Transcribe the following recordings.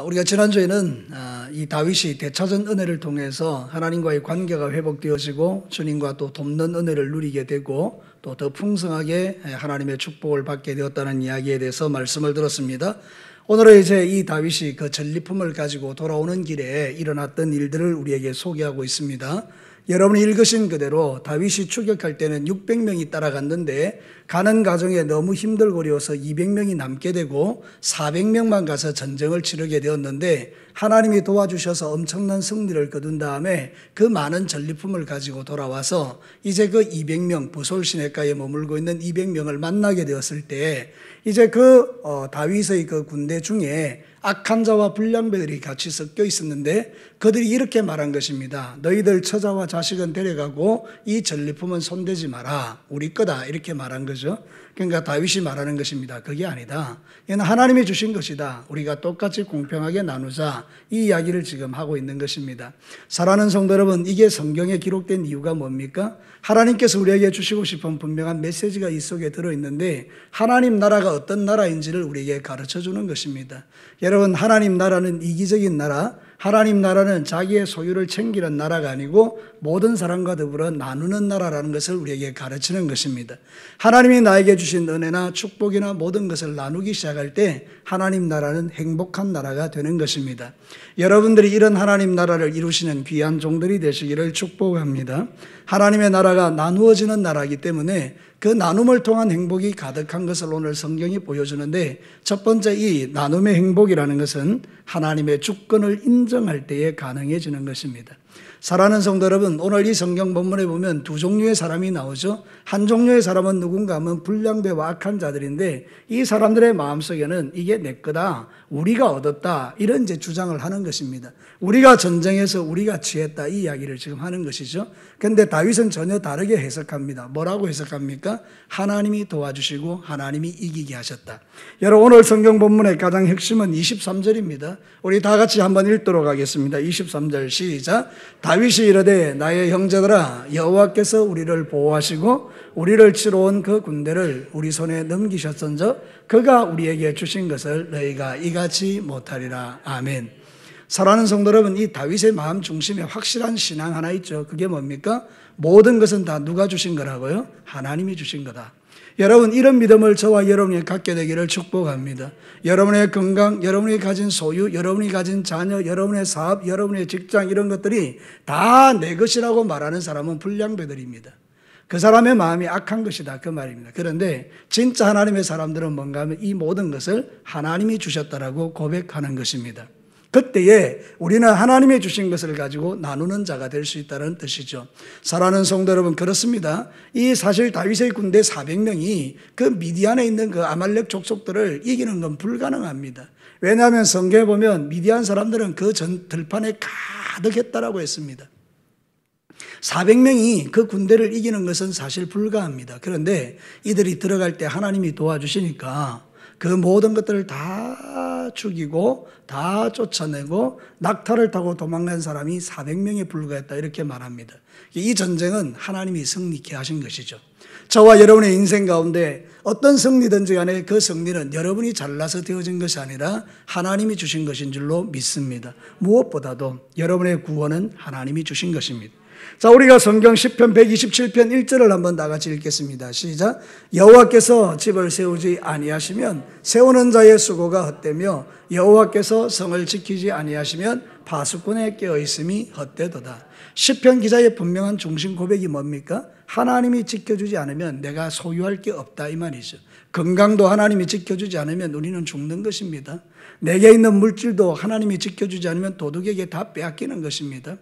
우리가 지난주에는 이 다윗이 되찾은 은혜를 통해서 하나님과의 관계가 회복되어지고 주님과 또 돕는 은혜를 누리게 되고 또 더 풍성하게 하나님의 축복을 받게 되었다는 이야기에 대해서 말씀을 들었습니다. 오늘은 이제 이 다윗이 그 전리품을 가지고 돌아오는 길에 일어났던 일들을 우리에게 소개하고 있습니다. 여러분이 읽으신 그대로 다윗이 추격할 때는 600명이 따라갔는데 가는 과정에 너무 힘들거려서 200명이 남게 되고 400명만 가서 전쟁을 치르게 되었는데 하나님이 도와주셔서 엄청난 승리를 거둔 다음에 그 많은 전리품을 가지고 돌아와서 이제 그 200명, 부솔 시내가에 머물고 있는 200명을 만나게 되었을 때 이제 다윗의 그 군대 중에 악한 자와 불량배들이 같이 섞여 있었는데 그들이 이렇게 말한 것입니다. 너희들 처자와 자식은 데려가고 이 전리품은 손대지 마라. 우리 거다. 이렇게 말한 거죠. 그러니까 다윗이 말하는 것입니다. 그게 아니다. 이는 하나님이 주신 것이다. 우리가 똑같이 공평하게 나누자. 이 이야기를 지금 하고 있는 것입니다. 사랑하는 성도 여러분, 이게 성경에 기록된 이유가 뭡니까? 하나님께서 우리에게 주시고 싶은 분명한 메시지가 이 속에 들어있는데 하나님 나라가 어떤 나라인지를 우리에게 가르쳐 주는 것입니다. 여러분, 하나님 나라는 이기적인 나라, 하나님 나라는 자기의 소유를 챙기는 나라가 아니고 모든 사람과 더불어 나누는 나라라는 것을 우리에게 가르치는 것입니다. 하나님이 나에게 주신 은혜나 축복이나 모든 것을 나누기 시작할 때 하나님 나라는 행복한 나라가 되는 것입니다. 여러분들이 이런 하나님 나라를 이루시는 귀한 종들이 되시기를 축복합니다. 하나님의 나라가 나누어지는 나라이기 때문에 그 나눔을 통한 행복이 가득한 것을 오늘 성경이 보여주는데 첫 번째 이 나눔의 행복이라는 것은 하나님의 주권을 인정할 때에 가능해지는 것입니다. 사랑하는 성도 여러분, 오늘 이 성경 본문에 보면 두 종류의 사람이 나오죠. 한 종류의 사람은 누군가 하면 불량배와 악한 자들인데 이 사람들의 마음속에는 이게 내 거다, 우리가 얻었다, 이런 이제 주장을 하는 것입니다. 우리가 전쟁에서 우리가 취했다, 이 이야기를 지금 하는 것이죠. 그런데 다윗은 전혀 다르게 해석합니다. 뭐라고 해석합니까? 하나님이 도와주시고 하나님이 이기게 하셨다. 여러분, 오늘 성경 본문의 가장 핵심은 23절입니다. 우리 다 같이 한번 읽도록 하겠습니다. 23절 시작. 다윗이 이르되 나의 형제들아, 여호와께서 우리를 보호하시고 우리를 치러 온 그 군대를 우리 손에 넘기셨은저 그가 우리에게 주신 것을 너희가 이같이 못하리라. 아멘. 사랑하는 성도 여러분, 이 다윗의 마음 중심에 확실한 신앙 하나 있죠. 그게 뭡니까? 모든 것은 다 누가 주신 거라고요? 하나님이 주신 거다. 여러분, 이런 믿음을 저와 여러분이 갖게 되기를 축복합니다. 여러분의 건강, 여러분이 가진 소유, 여러분이 가진 자녀, 여러분의 사업, 여러분의 직장, 이런 것들이 다 내 것이라고 말하는 사람은 불량배들입니다. 그 사람의 마음이 악한 것이다, 그 말입니다. 그런데 진짜 하나님의 사람들은 뭔가 하면 이 모든 것을 하나님이 주셨다라고 고백하는 것입니다. 그때에 우리는 하나님이 주신 것을 가지고 나누는 자가 될 수 있다는 뜻이죠. 사랑하는 성도 여러분, 그렇습니다. 이 사실 다윗의 군대 400명이 그 미디안에 있는 그 아말렉 족속들을 이기는 건 불가능합니다. 왜냐하면 성경에 보면 미디안 사람들은 그 들판에 가득했다라고 했습니다. 400명이 그 군대를 이기는 것은 사실 불가합니다. 그런데 이들이 들어갈 때 하나님이 도와주시니까 그 모든 것들을 다 죽이고 다 쫓아내고 낙타를 타고 도망간 사람이 400명에 불과했다, 이렇게 말합니다. 이 전쟁은 하나님이 승리케 하신 것이죠. 저와 여러분의 인생 가운데 어떤 승리든지 간에 그 승리는 여러분이 잘나서 되어진 것이 아니라 하나님이 주신 것인 줄로 믿습니다. 무엇보다도 여러분의 구원은 하나님이 주신 것입니다. 자, 우리가 성경 시편 127편 1절을 한번 다 같이 읽겠습니다. 시작. 여호와께서 집을 세우지 아니하시면 세우는 자의 수고가 헛되며 여호와께서 성을 지키지 아니하시면 파수꾼의 깨어있음이 헛되도다. 시편 기자의 분명한 중심 고백이 뭡니까? 하나님이 지켜주지 않으면 내가 소유할 게 없다, 이 말이죠. 건강도 하나님이 지켜주지 않으면 우리는 죽는 것입니다. 내게 있는 물질도 하나님이 지켜주지 않으면 도둑에게 다 빼앗기는 것입니다.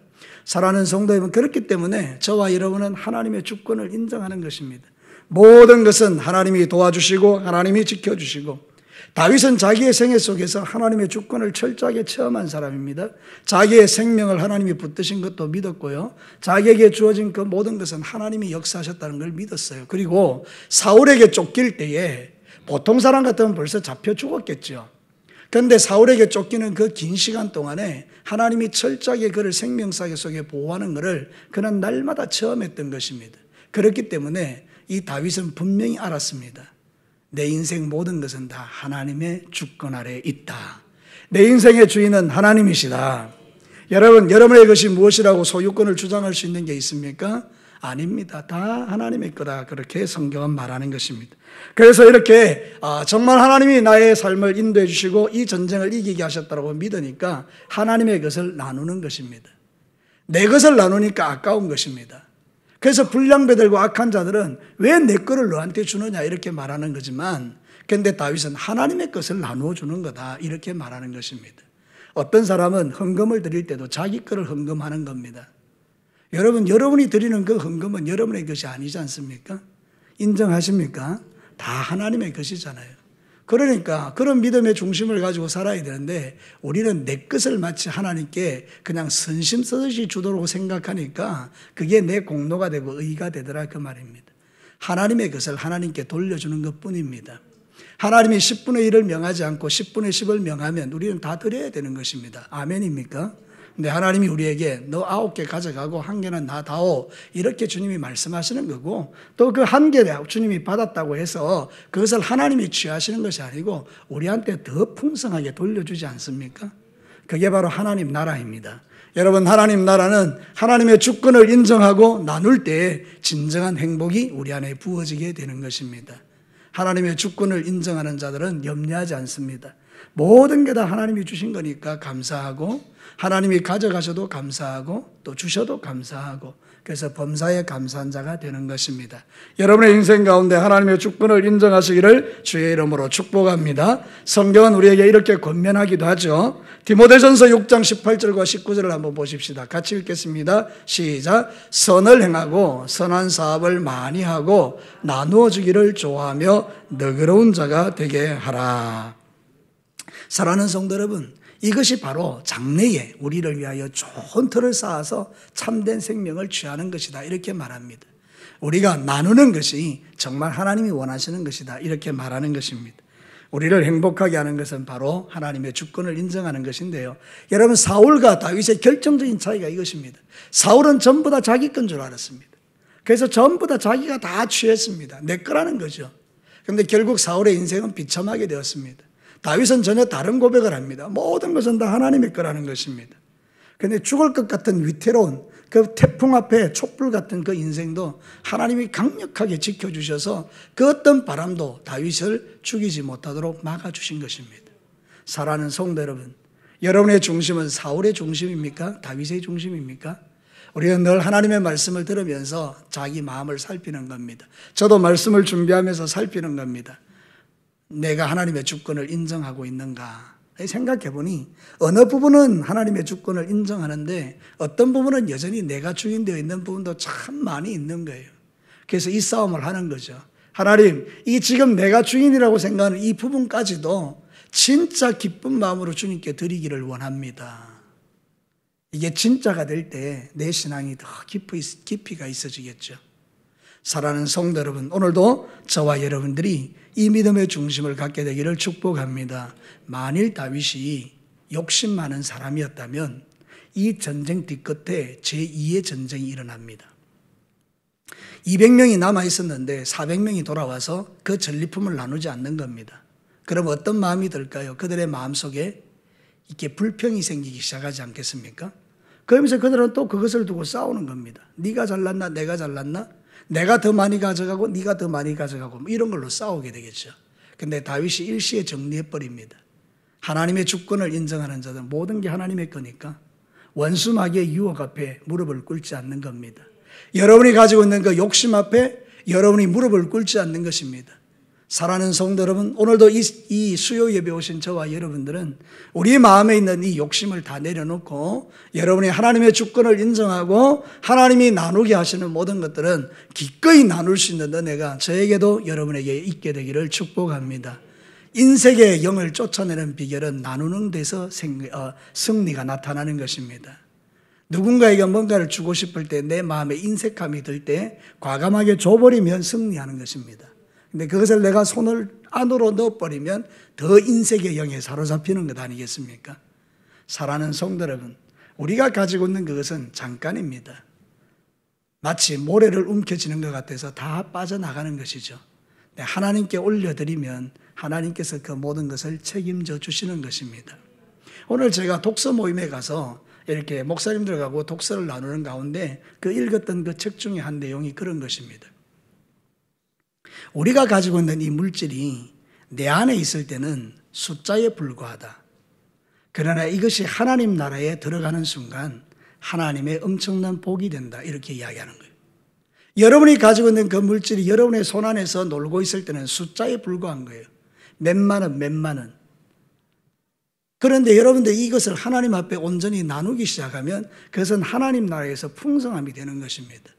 사랑하는 성도 여러분, 그렇기 때문에 저와 여러분은 하나님의 주권을 인정하는 것입니다. 모든 것은 하나님이 도와주시고 하나님이 지켜주시고, 다윗은 자기의 생애 속에서 하나님의 주권을 철저하게 체험한 사람입니다. 자기의 생명을 하나님이 붙드신 것도 믿었고요, 자기에게 주어진 그 모든 것은 하나님이 역사하셨다는 걸 믿었어요. 그리고 사울에게 쫓길 때에 보통 사람 같으면 벌써 잡혀 죽었겠죠. 그런데 사울에게 쫓기는 그 긴 시간 동안에 하나님이 철저하게 그를 생명사계 속에 보호하는 것을 그는 날마다 체험했던 것입니다. 그렇기 때문에 이 다윗은 분명히 알았습니다. 내 인생 모든 것은 다 하나님의 주권 아래에 있다. 내 인생의 주인은 하나님이시다. 여러분, 여러분의 것이 무엇이라고 소유권을 주장할 수 있는 게 있습니까? 아닙니다. 다 하나님의 거다. 그렇게 성경은 말하는 것입니다. 그래서 이렇게 정말 하나님이 나의 삶을 인도해 주시고 이 전쟁을 이기게 하셨다고 믿으니까 하나님의 것을 나누는 것입니다. 내 것을 나누니까 아까운 것입니다. 그래서 불량배들과 악한 자들은 왜 내 거를 너한테 주느냐 이렇게 말하는 거지만, 그런데 다윗은 하나님의 것을 나누어 주는 거다 이렇게 말하는 것입니다. 어떤 사람은 헌금을 드릴 때도 자기 거를 헌금하는 겁니다. 여러분, 여러분이 드리는 그 헌금은 여러분의 것이 아니지 않습니까? 인정하십니까? 다 하나님의 것이잖아요. 그러니까 그런 믿음의 중심을 가지고 살아야 되는데 우리는 내 것을 마치 하나님께 그냥 선심 쓰듯이 주도록 생각하니까 그게 내 공로가 되고 의가 되더라 그 말입니다. 하나님의 것을 하나님께 돌려주는 것뿐입니다. 하나님이 10분의 1을 명하지 않고 10분의 10을 명하면 우리는 다 드려야 되는 것입니다. 아멘입니까? 근데 하나님이 우리에게 너 9개 가져가고 1개는 나 다오 이렇게 주님이 말씀하시는 거고, 또 그 1개 주님이 받았다고 해서 그것을 하나님이 취하시는 것이 아니고 우리한테 더 풍성하게 돌려주지 않습니까? 그게 바로 하나님 나라입니다. 여러분, 하나님 나라는 하나님의 주권을 인정하고 나눌 때 진정한 행복이 우리 안에 부어지게 되는 것입니다. 하나님의 주권을 인정하는 자들은 염려하지 않습니다. 모든 게 다 하나님이 주신 거니까 감사하고, 하나님이 가져가셔도 감사하고, 또 주셔도 감사하고, 그래서 범사에 감사한 자가 되는 것입니다. 여러분의 인생 가운데 하나님의 주권을 인정하시기를 주의 이름으로 축복합니다. 성경은 우리에게 이렇게 권면하기도 하죠. 디모데전서 6장 18절과 19절을 한번 보십시다. 같이 읽겠습니다. 시작. 선을 행하고 선한 사업을 많이 하고 나누어 주기를 좋아하며 너그러운 자가 되게 하라. 사랑하는 성도 여러분, 이것이 바로 장래에 우리를 위하여 좋은 틀을 쌓아서 참된 생명을 취하는 것이다 이렇게 말합니다. 우리가 나누는 것이 정말 하나님이 원하시는 것이다 이렇게 말하는 것입니다. 우리를 행복하게 하는 것은 바로 하나님의 주권을 인정하는 것인데요. 여러분, 사울과 다윗의 결정적인 차이가 이것입니다. 사울은 전부 다 자기 건 줄 알았습니다. 그래서 전부 다 자기가 다 취했습니다. 내 거라는 거죠. 그런데 결국 사울의 인생은 비참하게 되었습니다. 다윗은 전혀 다른 고백을 합니다. 모든 것은 다 하나님의 거라는 것입니다. 그런데 죽을 것 같은 위태로운 그 태풍 앞에 촛불 같은 그 인생도 하나님이 강력하게 지켜주셔서 그 어떤 바람도 다윗을 죽이지 못하도록 막아주신 것입니다. 사랑하는 성도 여러분, 여러분의 중심은 사울의 중심입니까? 다윗의 중심입니까? 우리는 늘 하나님의 말씀을 들으면서 자기 마음을 살피는 겁니다. 저도 말씀을 준비하면서 살피는 겁니다. 내가 하나님의 주권을 인정하고 있는가? 생각해 보니 어느 부분은 하나님의 주권을 인정하는데 어떤 부분은 여전히 내가 주인되어 있는 부분도 참 많이 있는 거예요. 그래서 이 싸움을 하는 거죠. 하나님, 이 지금 내가 주인이라고 생각하는 이 부분까지도 진짜 기쁜 마음으로 주님께 드리기를 원합니다. 이게 진짜가 될 때 내 신앙이 더 깊이가 있어지겠죠. 사랑하는 성도 여러분, 오늘도 저와 여러분들이 이 믿음의 중심을 갖게 되기를 축복합니다. 만일 다윗이 욕심 많은 사람이었다면 이 전쟁 뒤끝에 제2의 전쟁이 일어납니다. 200명이 남아 있었는데 400명이 돌아와서 그 전리품을 나누지 않는 겁니다. 그럼 어떤 마음이 들까요? 그들의 마음속에 이렇게 불평이 생기기 시작하지 않겠습니까? 그러면서 그들은 또 그것을 두고 싸우는 겁니다. 네가 잘났나 내가 잘났나? 내가 더 많이 가져가고 네가 더 많이 가져가고 이런 걸로 싸우게 되겠죠. 그런데 다윗이 일시에 정리해버립니다. 하나님의 주권을 인정하는 자들은 모든 게 하나님의 거니까 원수 마귀의 유혹 앞에 무릎을 꿇지 않는 겁니다. 여러분이 가지고 있는 그 욕심 앞에 여러분이 무릎을 꿇지 않는 것입니다. 사랑하는 성도 여러분, 오늘도 이 수요 예배 오신 저와 여러분들은 우리 마음에 있는 이 욕심을 다 내려놓고 여러분이 하나님의 주권을 인정하고 하나님이 나누게 하시는 모든 것들은 기꺼이 나눌 수 있는 은혜가 저에게도 여러분에게 있게 되기를 축복합니다. 인색의 영을 쫓아내는 비결은 나누는 데서 승리가 나타나는 것입니다. 누군가에게 뭔가를 주고 싶을 때 내 마음에 인색함이 들 때 과감하게 줘버리면 승리하는 것입니다. 근데 그것을 내가 손을 안으로 넣어버리면 더 인색의 영에 사로잡히는 것 아니겠습니까? 사랑하는 성도 여러분, 우리가 가지고 있는 그것은 잠깐입니다. 마치 모래를 움켜쥐는 것 같아서 다 빠져나가는 것이죠. 하나님께 올려드리면 하나님께서 그 모든 것을 책임져 주시는 것입니다. 오늘 제가 독서 모임에 가서 이렇게 목사님들하고 독서를 나누는 가운데 그 읽었던 그 책 중에 한 내용이 그런 것입니다. 우리가 가지고 있는 이 물질이 내 안에 있을 때는 숫자에 불과하다. 그러나 이것이 하나님 나라에 들어가는 순간 하나님의 엄청난 복이 된다. 이렇게 이야기하는 거예요. 여러분이 가지고 있는 그 물질이 여러분의 손 안에서 놀고 있을 때는 숫자에 불과한 거예요. 몇만 원, 몇만 원. 그런데 여러분들 이것을 하나님 앞에 온전히 나누기 시작하면 그것은 하나님 나라에서 풍성함이 되는 것입니다.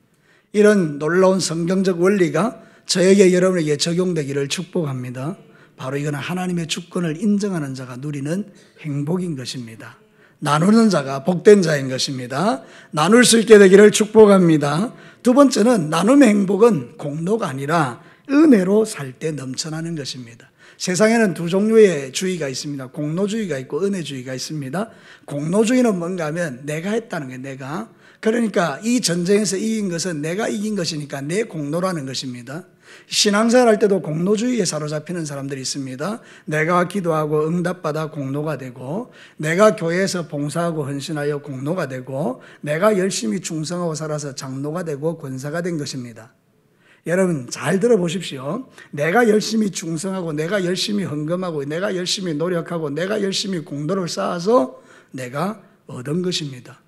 이런 놀라운 성경적 원리가 저에게 여러분에게 적용되기를 축복합니다. 바로 이거는 하나님의 주권을 인정하는 자가 누리는 행복인 것입니다. 나누는 자가 복된 자인 것입니다. 나눌 수 있게 되기를 축복합니다. 두 번째는 나눔의 행복은 공로가 아니라 은혜로 살 때 넘쳐나는 것입니다. 세상에는 두 종류의 주의가 있습니다. 공로주의가 있고 은혜주의가 있습니다. 공로주의는 뭔가 하면 내가 했다는 거예요. 내가. 그러니까 이 전쟁에서 이긴 것은 내가 이긴 것이니까 내 공로라는 것입니다. 신앙생활 할 때도 공로주의에 사로잡히는 사람들이 있습니다. 내가 기도하고 응답받아 공로가 되고, 내가 교회에서 봉사하고 헌신하여 공로가 되고, 내가 열심히 충성하고 살아서 장로가 되고 권사가 된 것입니다. 여러분 잘 들어보십시오. 내가 열심히 충성하고 내가 열심히 헌금하고 내가 열심히 노력하고 내가 열심히 공로를 쌓아서 내가 얻은 것입니다.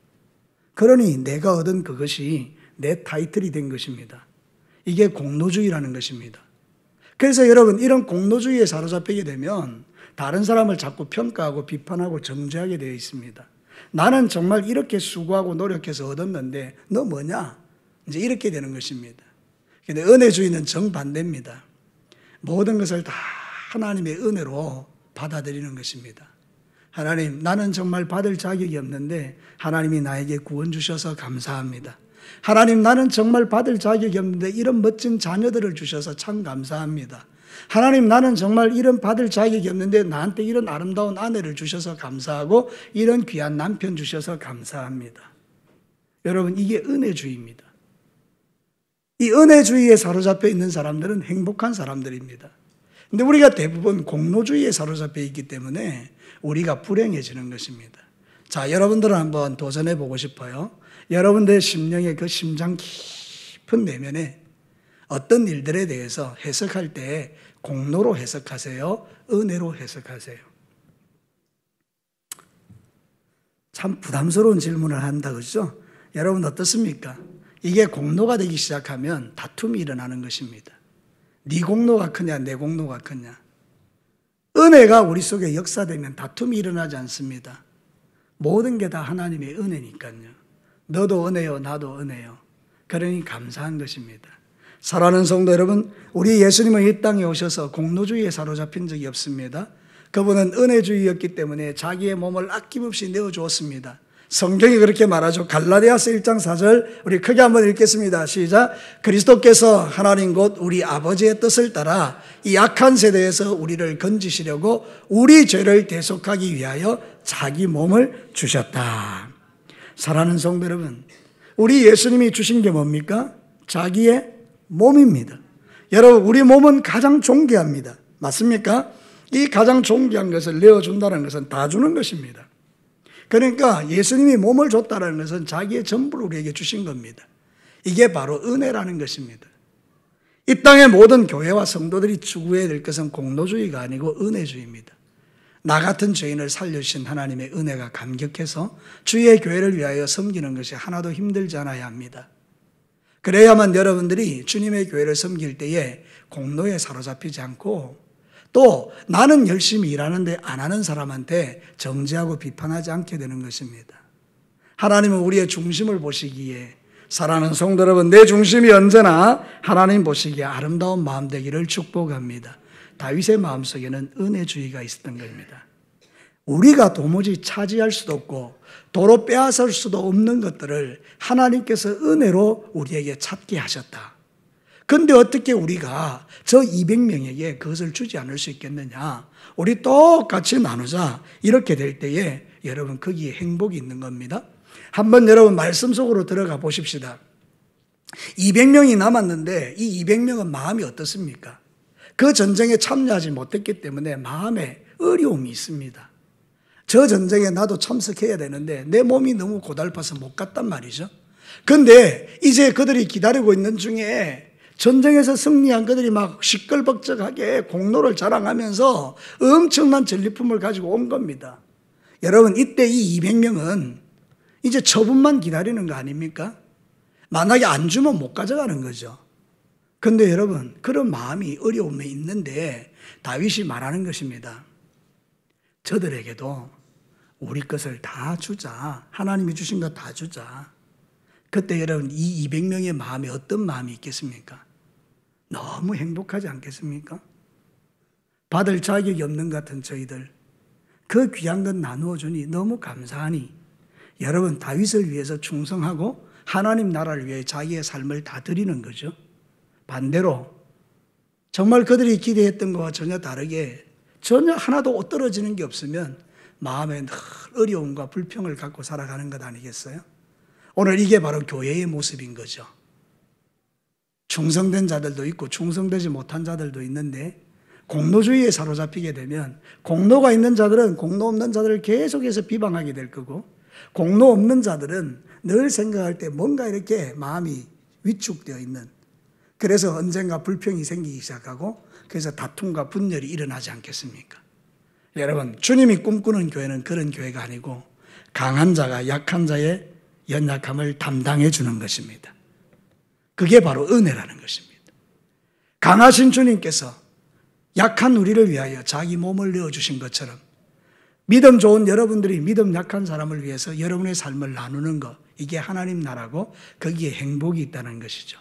그러니 내가 얻은 그것이 내 타이틀이 된 것입니다. 이게 공로주의라는 것입니다. 그래서 여러분 이런 공로주의에 사로잡히게 되면 다른 사람을 자꾸 평가하고 비판하고 정죄하게 되어 있습니다. 나는 정말 이렇게 수고하고 노력해서 얻었는데 너 뭐냐? 이제 이렇게 되는 것입니다. 근데 은혜주의는 정반대입니다. 모든 것을 다 하나님의 은혜로 받아들이는 것입니다. 하나님, 나는 정말 받을 자격이 없는데 하나님이 나에게 구원 주셔서 감사합니다. 하나님, 나는 정말 받을 자격이 없는데 이런 멋진 자녀들을 주셔서 참 감사합니다. 하나님, 나는 정말 이런 받을 자격이 없는데 나한테 이런 아름다운 아내를 주셔서 감사하고 이런 귀한 남편 주셔서 감사합니다. 여러분, 이게 은혜주의입니다. 이 은혜주의에 사로잡혀 있는 사람들은 행복한 사람들입니다. 근데 우리가 대부분 공로주의에 사로잡혀 있기 때문에 우리가 불행해지는 것입니다. 자, 여러분들은 한번 도전해 보고 싶어요. 여러분들의 심령의 그 심장 깊은 내면에 어떤 일들에 대해서 해석할 때 공로로 해석하세요? 은혜로 해석하세요? 참 부담스러운 질문을 한다, 그렇죠? 여러분 어떻습니까? 이게 공로가 되기 시작하면 다툼이 일어나는 것입니다. 네 공로가 크냐 내 공로가 크냐. 은혜가 우리 속에 역사되면 다툼이 일어나지 않습니다. 모든 게 다 하나님의 은혜니까요. 너도 은혜요 나도 은혜요. 그러니 감사한 것입니다. 사랑하는 성도 여러분, 우리 예수님은 이 땅에 오셔서 공로주의에 사로잡힌 적이 없습니다. 그분은 은혜주의였기 때문에 자기의 몸을 아낌없이 내어주었습니다. 성경이 그렇게 말하죠. 갈라디아서 1장 4절 우리 크게 한번 읽겠습니다. 시작. 그리스도께서 하나님 곧 우리 아버지의 뜻을 따라 이 악한 세대에서 우리를 건지시려고 우리 죄를 대속하기 위하여 자기 몸을 주셨다. 사랑하는 성도 여러분, 우리 예수님이 주신 게 뭡니까? 자기의 몸입니다. 여러분, 우리 몸은 가장 존귀합니다. 맞습니까? 이 가장 존귀한 것을 내어준다는 것은 다 주는 것입니다. 그러니까 예수님이 몸을 줬다는 것은 자기의 전부를 우리에게 주신 겁니다. 이게 바로 은혜라는 것입니다. 이 땅의 모든 교회와 성도들이 추구해야 될 것은 공로주의가 아니고 은혜주의입니다. 나 같은 죄인을 살려주신 하나님의 은혜가 감격해서 주의 교회를 위하여 섬기는 것이 하나도 힘들지 않아야 합니다. 그래야만 여러분들이 주님의 교회를 섬길 때에 공로에 사로잡히지 않고 또 나는 열심히 일하는데 안 하는 사람한테 정죄하고 비판하지 않게 되는 것입니다. 하나님은 우리의 중심을 보시기에, 사랑하는 성도 여러분, 내 중심이 언제나 하나님 보시기에 아름다운 마음 되기를 축복합니다. 다윗의 마음속에는 은혜주의가 있었던 겁니다. 우리가 도무지 차지할 수도 없고 도로 빼앗을 수도 없는 것들을 하나님께서 은혜로 우리에게 찾게 하셨다. 그런데 어떻게 우리가 저 200명에게 그것을 주지 않을 수 있겠느냐? 우리 똑같이 나누자. 이렇게 될 때에 여러분 거기에 행복이 있는 겁니다. 한번 여러분 말씀 속으로 들어가 보십시다. 200명이 남았는데 이 200명은 마음이 어떻습니까? 그 전쟁에 참여하지 못했기 때문에 마음에 어려움이 있습니다. 저 전쟁에 나도 참석해야 되는데 내 몸이 너무 고달파서 못 갔단 말이죠. 근데 이제 그들이 기다리고 있는 중에 전쟁에서 승리한 그들이 막 시끌벅적하게 공로를 자랑하면서 엄청난 전리품을 가지고 온 겁니다. 여러분, 이때 이 200명은 이제 처분만 기다리는 거 아닙니까? 만약에 안 주면 못 가져가는 거죠. 근데 여러분, 그런 마음이 어려움에 있는데 다윗이 말하는 것입니다. 저들에게도 우리 것을 다 주자. 하나님이 주신 것 다 주자. 그때 여러분, 이 200명의 마음에 어떤 마음이 있겠습니까? 너무 행복하지 않겠습니까? 받을 자격이 없는 것 같은 저희들, 그 귀한 것 나누어 주니 너무 감사하니 여러분, 다윗을 위해서 충성하고 하나님 나라를 위해 자기의 삶을 다 드리는 거죠. 반대로 정말 그들이 기대했던 것과 전혀 다르게 전혀 하나도 떨어지는 게 없으면 마음에 늘 어려움과 불평을 갖고 살아가는 것 아니겠어요? 오늘 이게 바로 교회의 모습인 거죠. 충성된 자들도 있고 충성되지 못한 자들도 있는데 공로주의에 사로잡히게 되면 공로가 있는 자들은 공로 없는 자들을 계속해서 비방하게 될 거고, 공로 없는 자들은 늘 생각할 때 뭔가 이렇게 마음이 위축되어 있는, 그래서 언젠가 불평이 생기기 시작하고 그래서 다툼과 분열이 일어나지 않겠습니까? 여러분, 주님이 꿈꾸는 교회는 그런 교회가 아니고 강한 자가 약한 자의 연약함을 담당해 주는 것입니다. 그게 바로 은혜라는 것입니다. 강하신 주님께서 약한 우리를 위하여 자기 몸을 내어주신 것처럼 믿음 좋은 여러분들이 믿음 약한 사람을 위해서 여러분의 삶을 나누는 것, 이게 하나님 나라고 거기에 행복이 있다는 것이죠.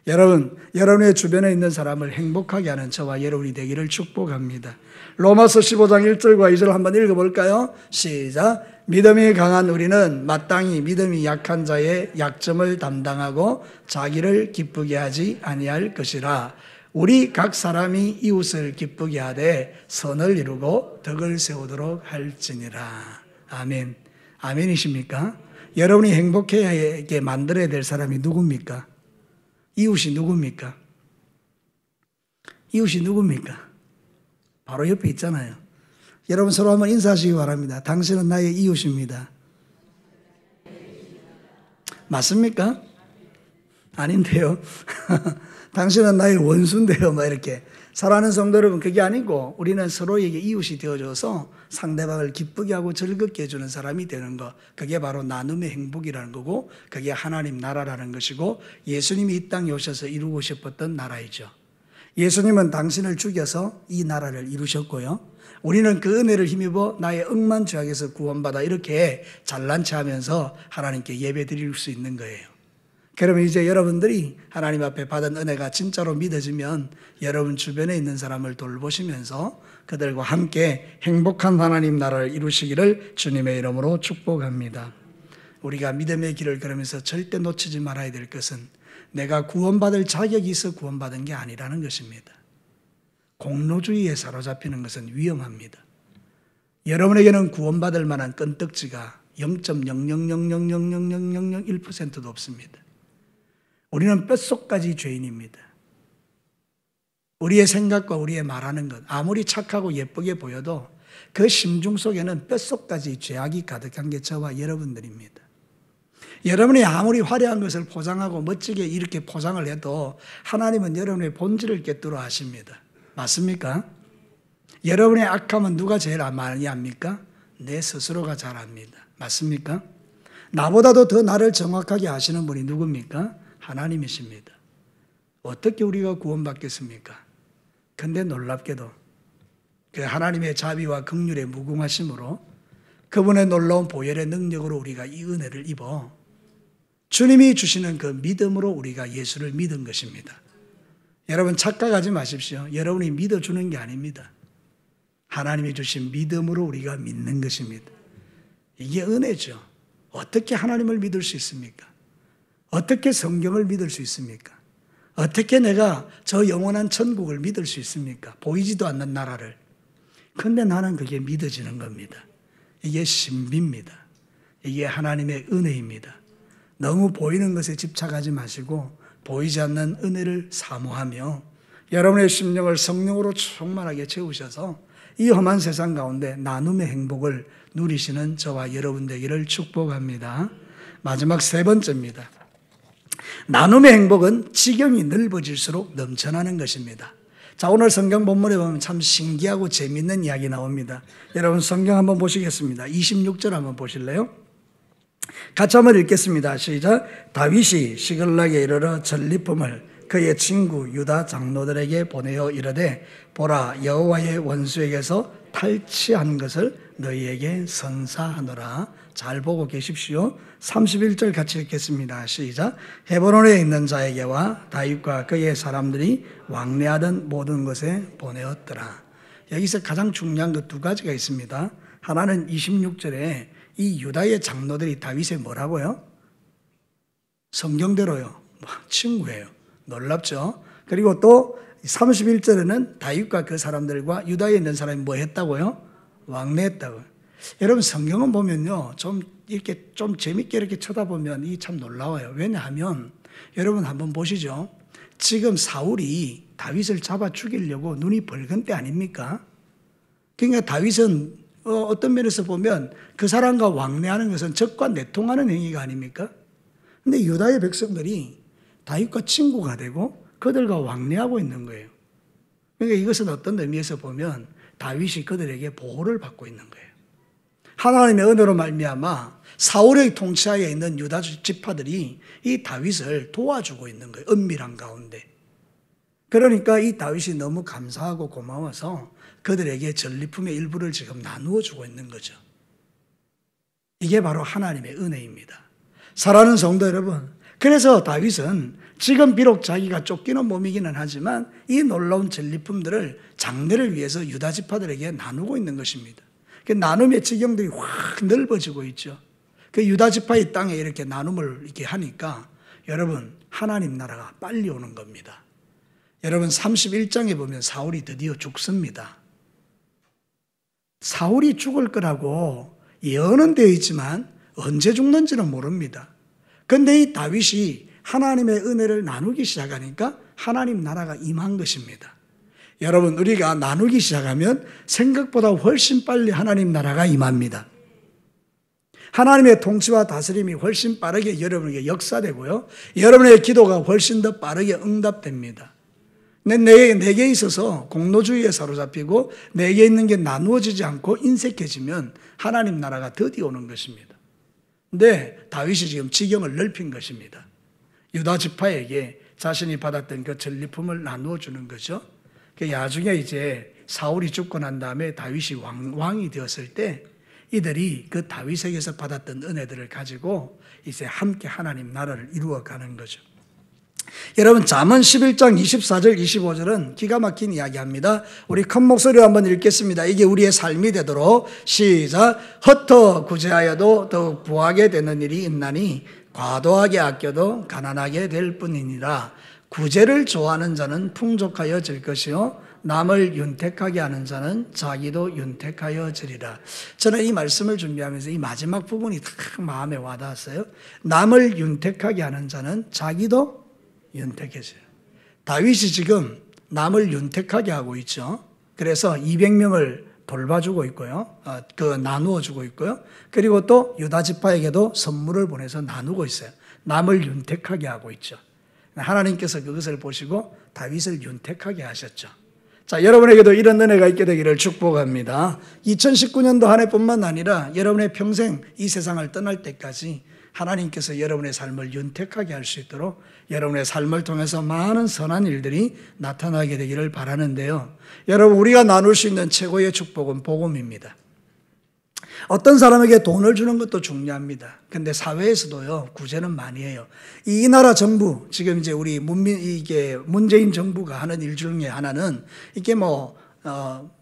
여러분, 여러분의 주변에 있는 사람을 행복하게 하는 저와 여러분이 되기를 축복합니다. 로마서 15장 1절과 2절 한번 읽어볼까요? 시작. 믿음이 강한 우리는 마땅히 믿음이 약한 자의 약점을 담당하고 자기를 기쁘게 하지 아니할 것이라. 우리 각 사람이 이웃을 기쁘게 하되 선을 이루고 덕을 세우도록 할지니라. 아멘. 아멘이십니까? 여러분이 행복하게 만들어야 될 사람이 누굽니까? 이웃이 누굽니까? 이웃이 누굽니까? 바로 옆에 있잖아요. 여러분 서로 한번 인사하시기 바랍니다. 당신은 나의 이웃입니다. 맞습니까? 아닌데요. 당신은 나의 원수인데요. 막 이렇게. 사랑하는 성도 여러분, 그게 아니고 우리는 서로에게 이웃이 되어줘서 상대방을 기쁘게 하고 즐겁게 해주는 사람이 되는 것, 그게 바로 나눔의 행복이라는 거고, 그게 하나님 나라라는 것이고, 예수님이 이 땅에 오셔서 이루고 싶었던 나라이죠. 예수님은 당신을 죽여서 이 나라를 이루셨고요, 우리는 그 은혜를 힘입어 나의 억만 죄악에서 구원받아 이렇게 잘난 체하면서 하나님께 예배 드릴 수 있는 거예요. 그러면 이제 여러분들이 하나님 앞에 받은 은혜가 진짜로 믿어지면 여러분 주변에 있는 사람을 돌보시면서 그들과 함께 행복한 하나님 나라를 이루시기를 주님의 이름으로 축복합니다. 우리가 믿음의 길을 걸으면서 절대 놓치지 말아야 될 것은 내가 구원받을 자격이 있어 구원받은 게 아니라는 것입니다. 공로주의에 사로잡히는 것은 위험합니다. 여러분에게는 구원받을 만한 끈떡지가 0.000000001%도 없습니다. 우리는 뼛속까지 죄인입니다. 우리의 생각과 우리의 말하는 것, 아무리 착하고 예쁘게 보여도 그 심중 속에는 뼛속까지 죄악이 가득한 게 저와 여러분들입니다. 여러분이 아무리 화려한 것을 포장하고 멋지게 이렇게 포장을 해도 하나님은 여러분의 본질을 꿰뚫어 아십니다. 맞습니까? 여러분의 악함은 누가 제일 많이 압니까? 내 스스로가 잘 압니다. 맞습니까? 나보다도 더 나를 정확하게 아시는 분이 누굽니까? 하나님이십니다. 어떻게 우리가 구원받겠습니까? 근데 놀랍게도 그 하나님의 자비와 긍휼의 무궁하심으로 그분의 놀라운 보혈의 능력으로 우리가 이 은혜를 입어 주님이 주시는 그 믿음으로 우리가 예수를 믿은 것입니다. 여러분 착각하지 마십시오. 여러분이 믿어주는 게 아닙니다. 하나님이 주신 믿음으로 우리가 믿는 것입니다. 이게 은혜죠. 어떻게 하나님을 믿을 수 있습니까? 어떻게 성경을 믿을 수 있습니까? 어떻게 내가 저 영원한 천국을 믿을 수 있습니까? 보이지도 않는 나라를. 근데 나는 그게 믿어지는 겁니다. 이게 신비입니다. 이게 하나님의 은혜입니다. 너무 보이는 것에 집착하지 마시고 보이지 않는 은혜를 사모하며 여러분의 심령을 성령으로 충만하게 채우셔서 이 험한 세상 가운데 나눔의 행복을 누리시는 저와 여러분 되기를 축복합니다. 마지막 세 번째입니다. 나눔의 행복은 지경이 넓어질수록 넘쳐나는 것입니다. 자, 오늘 성경 본문에 보면 참 신기하고 재미있는 이야기 나옵니다. 여러분 성경 한번 보시겠습니다. 26절 한번 보실래요? 같이 한번 읽겠습니다. 시작. 다윗이 시글락에 이르러 전리품을 그의 친구 유다 장로들에게 보내어 이르되 보라 여호와의 원수에게서 탈취한 것을 너희에게 선사하노라. 잘 보고 계십시오. 31절 같이 읽겠습니다. 시작. 헤브론에 있는 자에게와 다윗과 그의 사람들이 왕래하던 모든 곳에 보내었더라. 여기서 가장 중요한 것 두 가지가 있습니다. 하나는 26절에 이 유다의 장로들이 다윗의 뭐라고요? 성경대로요. 친구예요. 놀랍죠? 그리고 또 31절에는 다윗과 그 사람들과 유다에 있는 사람이 뭐 했다고요? 왕래했다고요. 여러분 성경은 보면요. 좀 이렇게 좀 재밌게 이렇게 쳐다보면 이 참 놀라워요. 왜냐하면 여러분 한번 보시죠. 지금 사울이 다윗을 잡아 죽이려고 눈이 벌건 때 아닙니까? 그러니까 다윗은 어떤 면에서 보면 그 사람과 왕래하는 것은 적과 내통하는 행위가 아닙니까? 근데 유다의 백성들이 다윗과 친구가 되고 그들과 왕래하고 있는 거예요. 그러니까 이것은 어떤 의미에서 보면 다윗이 그들에게 보호를 받고 있는 거예요. 하나님의 은혜로 말미암아 사울의 통치하에 있는 유다 지파들이 이 다윗을 도와주고 있는 거예요. 은밀한 가운데. 그러니까 이 다윗이 너무 감사하고 고마워서 그들에게 전리품의 일부를 지금 나누어 주고 있는 거죠. 이게 바로 하나님의 은혜입니다. 사랑하는 성도 여러분, 그래서 다윗은 지금 비록 자기가 쫓기는 몸이기는 하지만 이 놀라운 전리품들을 장래를 위해서 유다 지파들에게 나누고 있는 것입니다. 그 나눔의 지경들이 확 넓어지고 있죠. 그 유다 지파의 땅에 이렇게 나눔을 이렇게 하니까 여러분 하나님 나라가 빨리 오는 겁니다. 여러분 31장에 보면 사울이 드디어 죽습니다. 사울이 죽을 거라고 예언은 되어 있지만 언제 죽는지는 모릅니다. 그런데 이 다윗이 하나님의 은혜를 나누기 시작하니까 하나님 나라가 임한 것입니다. 여러분 우리가 나누기 시작하면 생각보다 훨씬 빨리 하나님 나라가 임합니다. 하나님의 통치와 다스림이 훨씬 빠르게 여러분에게 역사되고요. 여러분의 기도가 훨씬 더 빠르게 응답됩니다. 내게 있어서 공로주의에 사로잡히고 내게 있는 게 나누어지지 않고 인색해지면 하나님 나라가 드디어 오는 것입니다. 근데 다윗이 지금 지경을 넓힌 것입니다. 유다 지파에게 자신이 받았던 그 전리품을 나누어 주는 거죠. 나중에 이제 사울이 죽고 난 다음에 다윗이 왕이 되었을 때 이들이 그 다윗에게서 받았던 은혜들을 가지고 이제 함께 하나님 나라를 이루어가는 거죠. 여러분 잠언 11장 24절 25절은 기가 막힌 이야기합니다. 우리 큰 목소리로 한번 읽겠습니다. 이게 우리의 삶이 되도록 시작. 흩어 구제하여도 더욱 부하게 되는 일이 있나니 과도하게 아껴도 가난하게 될 뿐이니라. 구제를 좋아하는 자는 풍족하여질 것이요 남을 윤택하게 하는 자는 자기도 윤택하여지리라. 저는 이 말씀을 준비하면서 이 마지막 부분이 딱 마음에 와닿았어요. 남을 윤택하게 하는 자는 자기도 윤택해져요. 다윗이 지금 남을 윤택하게 하고 있죠. 그래서 200명을 돌봐주고 있고요. 나누어 주고 있고요. 그리고 또 유다 지파에게도 선물을 보내서 나누고 있어요. 남을 윤택하게 하고 있죠. 하나님께서 그것을 보시고 다윗을 윤택하게 하셨죠. 자, 여러분에게도 이런 은혜가 있게 되기를 축복합니다. 2019년도 한 해뿐만 아니라 여러분의 평생 이 세상을 떠날 때까지 하나님께서 여러분의 삶을 윤택하게 할 수 있도록 여러분의 삶을 통해서 많은 선한 일들이 나타나게 되기를 바라는데요. 여러분 우리가 나눌 수 있는 최고의 축복은 복음입니다. 어떤 사람에게 돈을 주는 것도 중요합니다. 근데 사회에서도요, 구제는 많이 해요. 이 나라 정부, 지금 이제 우리 문재인 정부가 하는 일 중에 하나는 이게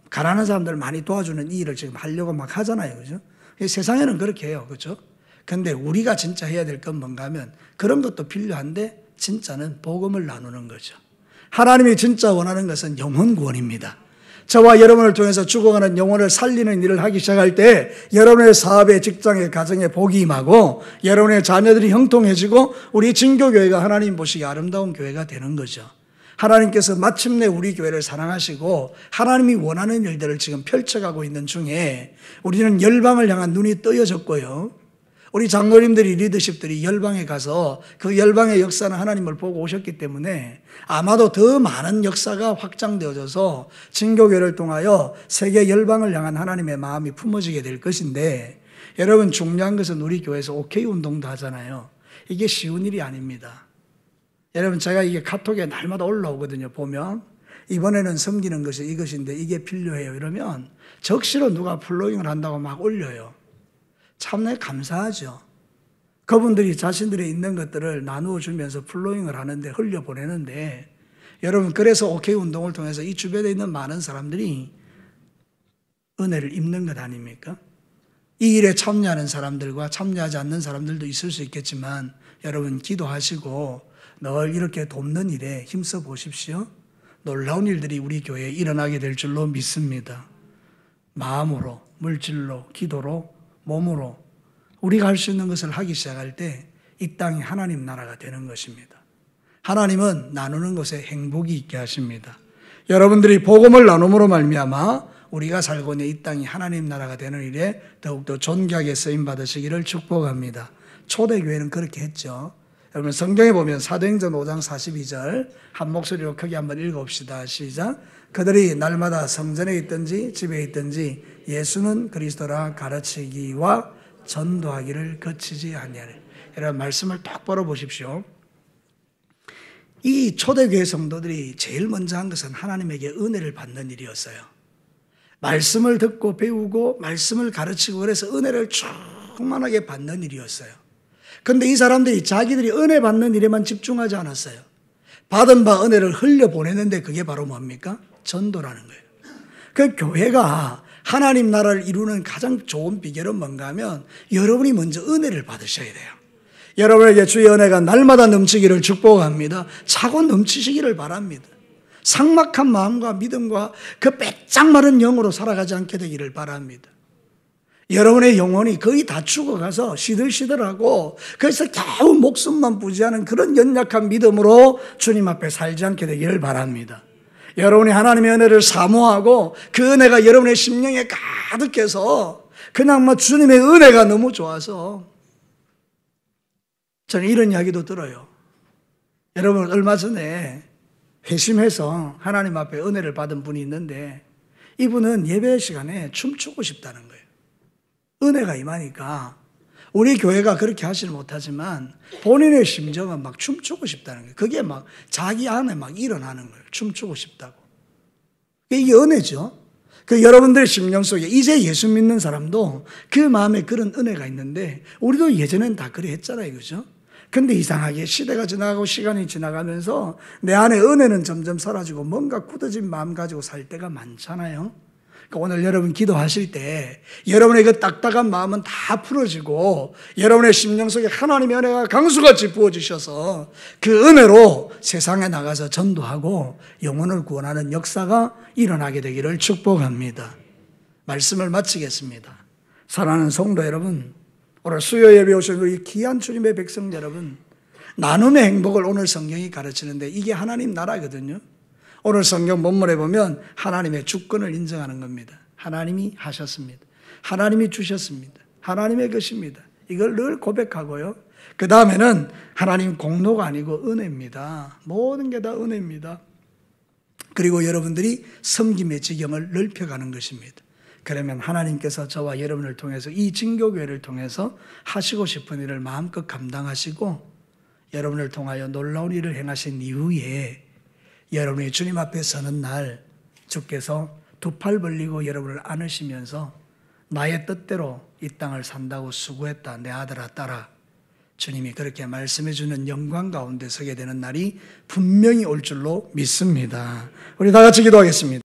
가난한 사람들 많이 도와주는 이 일을 지금 하려고 막 하잖아요. 그죠? 세상에는 그렇게 해요. 그죠? 근데 우리가 진짜 해야 될 건 뭔가 하면 그런 것도 필요한데 진짜는 복음을 나누는 거죠. 하나님이 진짜 원하는 것은 영혼 구원입니다. 저와 여러분을 통해서 죽어가는 영혼을 살리는 일을 하기 시작할 때 여러분의 사업에, 직장에, 가정에 복이 임하고 여러분의 자녀들이 형통해지고 우리 진교교회가 하나님 보시기에 아름다운 교회가 되는 거죠. 하나님께서 마침내 우리 교회를 사랑하시고 하나님이 원하는 일들을 지금 펼쳐가고 있는 중에 우리는 열방을 향한 눈이 뜨여졌고요. 우리 장로님들이 리더십들이 열방에 가서 그 열방의 역사는 하나님을 보고 오셨기 때문에 아마도 더 많은 역사가 확장되어져서 진교교회를 통하여 세계 열방을 향한 하나님의 마음이 품어지게 될 것인데, 여러분 중요한 것은 우리 교회에서 OK 운동도 하잖아요. 이게 쉬운 일이 아닙니다. 여러분 제가 이게 카톡에 날마다 올라오거든요. 보면 이번에는 섬기는 것이 이것인데 이게 필요해요 이러면 적시로 누가 플로잉을 한다고 막 올려요. 참내 감사하죠. 그분들이 자신들이 있는 것들을 나누어 주면서 플로잉을 하는데, 흘려보내는데, 여러분 그래서 OK 운동을 통해서 이 주변에 있는 많은 사람들이 은혜를 입는 것 아닙니까? 이 일에 참여하는 사람들과 참여하지 않는 사람들도 있을 수 있겠지만, 여러분 기도하시고 늘 이렇게 돕는 일에 힘써 보십시오. 놀라운 일들이 우리 교회에 일어나게 될 줄로 믿습니다. 마음으로, 물질로, 기도로, 몸으로 우리가 할 수 있는 것을 하기 시작할 때 이 땅이 하나님 나라가 되는 것입니다. 하나님은 나누는 것에 행복이 있게 하십니다. 여러분들이 복음을 나눔으로 말미암아 우리가 살고 있는 이 땅이 하나님 나라가 되는 일에 더욱더 존귀하게 쓰임 받으시기를 축복합니다. 초대교회는 그렇게 했죠. 여러분 성경에 보면 사도행전 5장 42절 한 목소리로 크게 한번 읽어봅시다. 시작. 그들이 날마다 성전에 있든지 집에 있든지 예수는 그리스도라 가르치기와 전도하기를 그치지 아니하니. 여러분 말씀을 똑바로 보십시오. 이 초대교회 성도들이 제일 먼저 한 것은 하나님에게 은혜를 받는 일이었어요. 말씀을 듣고 배우고 말씀을 가르치고 그래서 은혜를 충만하게 받는 일이었어요. 그런데 이 사람들이 자기들이 은혜 받는 일에만 집중하지 않았어요. 받은 바 은혜를 흘려보내는데 그게 바로 뭡니까? 전도라는 거예요. 그 교회가 하나님 나라를 이루는 가장 좋은 비결은 뭔가 하면 여러분이 먼저 은혜를 받으셔야 돼요. 여러분에게 주의 은혜가 날마다 넘치기를 축복합니다. 차고 넘치시기를 바랍니다. 삭막한 마음과 믿음과 그 빼짝 마른 영으로 살아가지 않게 되기를 바랍니다. 여러분의 영혼이 거의 다 죽어가서 시들시들하고 그래서 겨우 목숨만 부지하는 그런 연약한 믿음으로 주님 앞에 살지 않게 되기를 바랍니다. 여러분이 하나님의 은혜를 사모하고 그 은혜가 여러분의 심령에 가득해서 그냥 주님의 은혜가 너무 좋아서, 저는 이런 이야기도 들어요. 여러분 얼마 전에 회심해서 하나님 앞에 은혜를 받은 분이 있는데 이분은 예배 시간에 춤추고 싶다는 거예요. 은혜가 임하니까 우리 교회가 그렇게 하지는 못하지만 본인의 심정은 막 춤추고 싶다는 거예요. 그게 막 자기 안에 막 일어나는 거예요. 춤추고 싶다고. 이게 은혜죠. 그 여러분들의 심령 속에 이제 예수 믿는 사람도 그 마음에 그런 은혜가 있는데 우리도 예전엔 다 그래 했잖아요. 그죠? 근데 이상하게 시대가 지나가고 시간이 지나가면서 내 안에 은혜는 점점 사라지고 뭔가 굳어진 마음 가지고 살 때가 많잖아요. 그러니까 오늘 여러분 기도하실 때 여러분의 그 딱딱한 마음은 다 풀어지고 여러분의 심령 속에 하나님의 은혜가 강수같이 부어주셔서 그 은혜로 세상에 나가서 전도하고 영혼을 구원하는 역사가 일어나게 되기를 축복합니다. 말씀을 마치겠습니다. 사랑하는 성도 여러분, 오늘 수요 예배 오신 우리 귀한 주님의 백성 여러분, 나눔의 행복을 오늘 성경이 가르치는데 이게 하나님 나라거든요. 오늘 성경 본문에 보면 하나님의 주권을 인정하는 겁니다. 하나님이 하셨습니다. 하나님이 주셨습니다. 하나님의 것입니다. 이걸 늘 고백하고요. 그 다음에는 하나님 공로가 아니고 은혜입니다. 모든 게 다 은혜입니다. 그리고 여러분들이 섬김의 지경을 넓혀가는 것입니다. 그러면 하나님께서 저와 여러분을 통해서 이 진교교회를 통해서 하시고 싶은 일을 마음껏 감당하시고 여러분을 통하여 놀라운 일을 행하신 이후에 여러분이 주님 앞에 서는 날 주께서 두 팔 벌리고 여러분을 안으시면서 나의 뜻대로 이 땅을 산다고 수고했다 내 아들아 딸아, 주님이 그렇게 말씀해 주는 영광 가운데 서게 되는 날이 분명히 올 줄로 믿습니다. 우리 다 같이 기도하겠습니다.